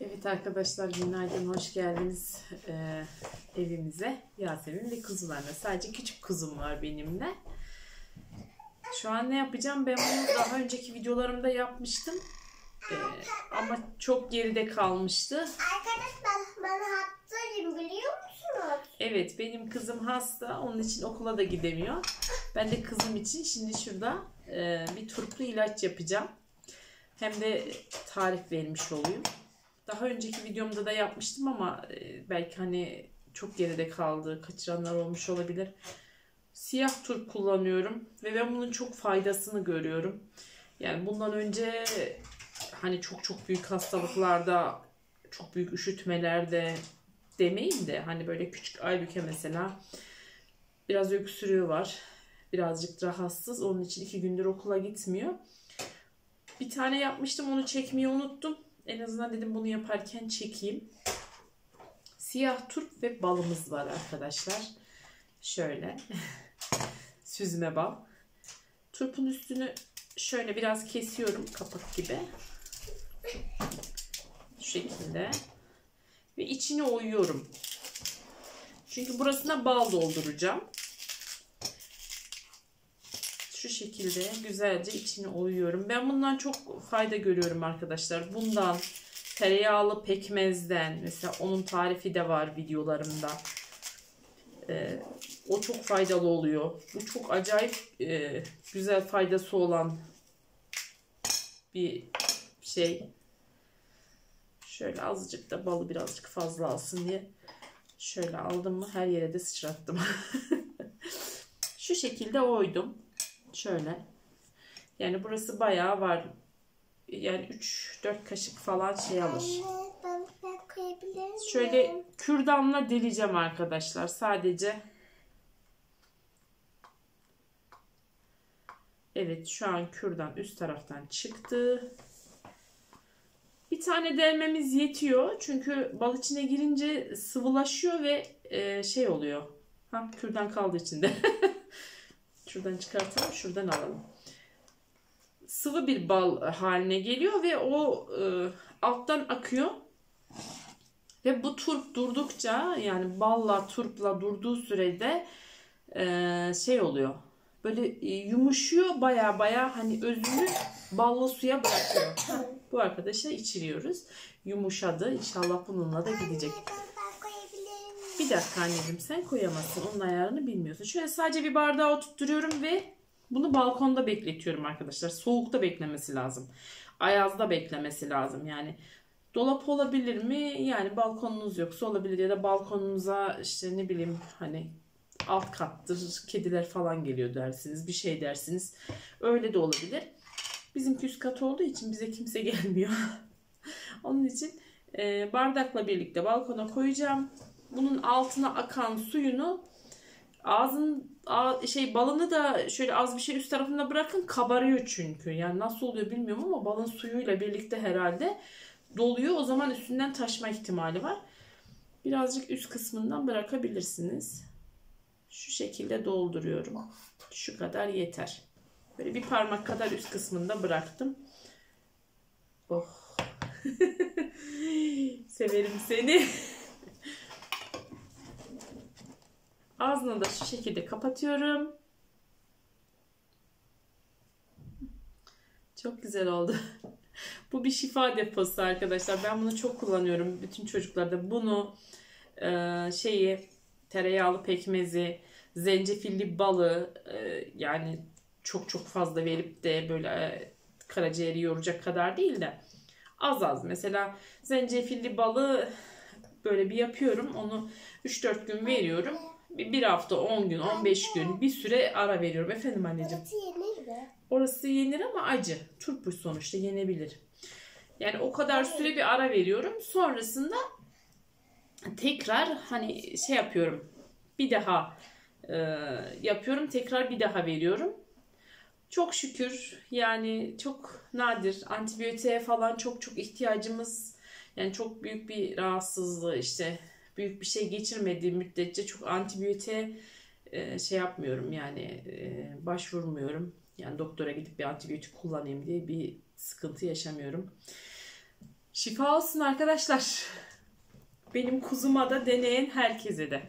Evet arkadaşlar, günaydın, hoş geldiniz evimize. Yasemin ve kuzularla. Sadece küçük kuzum var benimle. Şu an ne yapacağım? Ben bunu daha önceki videolarımda yapmıştım. Ama çok geride kalmıştı. Arkadaşlar ben hastayım, biliyor musunuz? Evet, benim kızım hasta. Onun için okula da gidemiyor. Ben de kızım için şimdi şurada bir turplu ilaç yapacağım. Hem de tarif vermiş olayım. Daha önceki videomda da yapmıştım ama belki hani çok geride kaldı, kaçıranlar olmuş olabilir. Siyah turp kullanıyorum ve ben bunun çok faydasını görüyorum. Yani bundan önce hani çok büyük hastalıklarda, çok büyük üşütmelerde demeyeyim de hani böyle küçük Aybüke mesela biraz öksürüğü var. Birazcık rahatsız. Onun için 2 gündür okula gitmiyor. Bir tane yapmıştım, onu çekmeyi unuttum. En azından dedim bunu yaparken çekeyim. Siyah turp ve balımız var arkadaşlar. Şöyle. Süzme bal. Turpun üstünü şöyle biraz kesiyorum kapak gibi. Şu şekilde. Ve içini oyuyorum. Çünkü burasına bal dolduracağım. Şu şekilde güzelce içini oyuyorum. Ben bundan çok fayda görüyorum arkadaşlar. Bundan, tereyağlı pekmezden, mesela onun tarifi de var videolarımda. O çok faydalı oluyor. Bu çok acayip güzel faydası olan bir şey. Şöyle azıcık da balı birazcık fazla alsın diye şöyle aldım mı her yere de sıçrattım. Şu şekilde oydum. Şöyle. Yani burası bayağı var. Yani 3-4 kaşık falan şey alır. Anne, ben koyabilir miyim? Şöyle kürdanla deleceğim arkadaşlar. Sadece. Evet, şu an kürdan üst taraftan çıktı. Bir tane delmemiz yetiyor. Çünkü bal içine girince sıvılaşıyor ve şey oluyor. Ha, kürdan kaldı içinde. Şuradan çıkartalım, şuradan alalım. Sıvı bir bal haline geliyor ve o alttan akıyor. Ve bu turp durdukça, yani balla turpla durduğu sürede şey oluyor. Böyle yumuşuyor, baya hani özünü ballı suya bırakıyor. Bu arkadaşa içiriyoruz. Yumuşadı. İnşallah bununla da gidecek. Ben koyabilir miyim? Bir dakika anneciğim, sen koyamazsın. Onun ayarını bilmiyorsun. Şöyle sadece bir bardağa oturtturuyorum ve bunu balkonda bekletiyorum arkadaşlar. Soğukta beklemesi lazım. Ayazda beklemesi lazım. Yani dolap olabilir mi? Yani balkonunuz yoksa olabilir. Ya da balkonunuza işte ne bileyim hani alt kattır, kediler falan geliyor dersiniz. Bir şey dersiniz. Öyle de olabilir. Bizimki üst kat olduğu için bize kimse gelmiyor. Onun için bardakla birlikte balkona koyacağım. Bunun altına akan suyunu balını da şöyle az bir şey üst tarafında bırakın, kabarıyor çünkü. Yani nasıl oluyor bilmiyorum ama balın suyuyla birlikte herhalde doluyor. O zaman üstünden taşma ihtimali var. Birazcık üst kısmından bırakabilirsiniz. Şu şekilde dolduruyorum. Şu kadar yeter. Böyle bir parmak kadar üst kısmında bıraktım. Oh. Severim seni. Ağzını da şu şekilde kapatıyorum. Çok güzel oldu. Bu bir şifa deposu arkadaşlar. Ben bunu çok kullanıyorum. Bütün çocuklarda bunu tereyağlı pekmezi, zencefilli balı yani çok fazla verip de böyle karaciğeri yoracak kadar değil de az mesela zencefilli balı böyle bir yapıyorum. Onu 3-4 gün veriyorum. Bir hafta, 10 gün, 15 gün bir süre ara veriyorum. Efendim anneciğim. Orası yenir mi? Orası yenir ama acı. Turp sonuçta yenebilir. Yani o kadar süre bir ara veriyorum. Sonrasında tekrar hani şey yapıyorum. Bir daha yapıyorum. Tekrar bir daha veriyorum. Çok şükür yani çok nadir antibiyotiğe falan çok ihtiyacımız, yani çok büyük bir rahatsızlığı işte büyük bir şey geçirmediği müddetçe çok antibiyotiğe şey yapmıyorum yani başvurmuyorum. Yani doktora gidip bir antibiyotik kullanayım diye bir sıkıntı yaşamıyorum. Şifa olsun arkadaşlar. Benim kuzuma da, deneyen herkese de.